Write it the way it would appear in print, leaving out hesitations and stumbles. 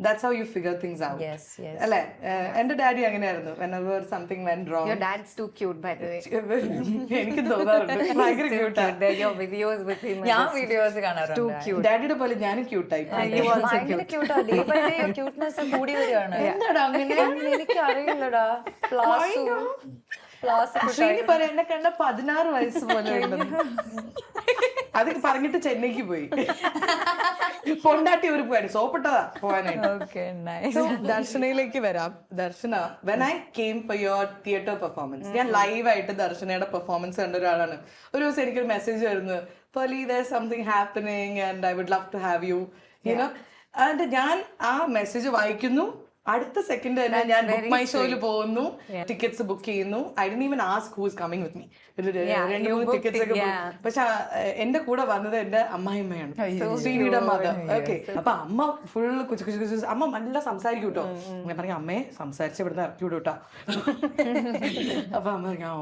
that's how you figure things out. Yes, yes. അല്ലേ? എന്റെ daddy അങ്ങനെയായിരുന്നു. whenever something went wrong. Your dad's too cute, by the way. എനിക്ക് തോന്നാറുണ്ട് ഭയങ്കര ക്യൂട്ടാണ്. Your videos with him. ഞാൻ videos too കാണാറുണ്ട്. cute. ഡാഡിയുടെ പോലെ ഞാനും ക്യൂട്ടായി. ഭയങ്കര ക്യൂട്ടാ. ഡേ ബൈ ഡേ ക്യൂട്ട്നെസ് കൂടി വരികയാണ്. എന്താടാ അങ്ങനെ? എനിക്ക് അറിയില്ലടാ. പ്ലാസ് ശ്രീനി പറയാ എന്നെ കണ്ട 16 വയസ്സ് പോലെ ഉണ്ടെന്ന്. അത് പറഞ്ഞിട്ട് ചെന്നൈക്ക് പോയി. കൊണ്ടാട്ടി ഒരു പോയായിരുന്നു. സോപ്പിട്ടതാ പോവാനായിട്ട്. Okay nice. So, ദർശനയിലേക്ക് വരാം. ദർശന, when I came for your theatre performance, ഞാൻ ലൈവായിട്ട് ദർശനയുടെ പെർഫോമൻസ് കണ്ട ഒരാളാണ്. ഒരു ദിവസം എനിക്കൊരു മെസ്സേജ് വരുന്നു, Pali, there's something happening and I would love to have you, you know. And ഞാൻ ആ മെസ്സേജ് വായിക്കുന്നു, അടുത്ത സെക്കൻഡ് തന്നെ ഞാൻ ബുക്ക് മൈ ഷോയിൽ പോകുന്നു, ടിക്കറ്റ്സ് ബുക്ക് ചെയ്യുന്നു. I didn't even ask who is coming with me. 2-3 tickets ഒക്കെ ബുക്ക്. പക്ഷെ എന്റെ കൂടെ വന്നത് എന്റെ അമ്മായിമ്മയാണ്, ശ്രീനിയുടെ മദർ. ഓക്കെ, അപ്പൊ അമ്മ ഫുള്ള് കുച്ചു അമ്മ നല്ല സംസാരിക്കും കേട്ടോ. ഞാൻ പറഞ്ഞു, അമ്മയെ സംസാരിച്ച് ഇവിടുന്ന് ഇറക്കി വിടും കേട്ടോ. അപ്പൊ അമ്മ പറഞ്ഞു,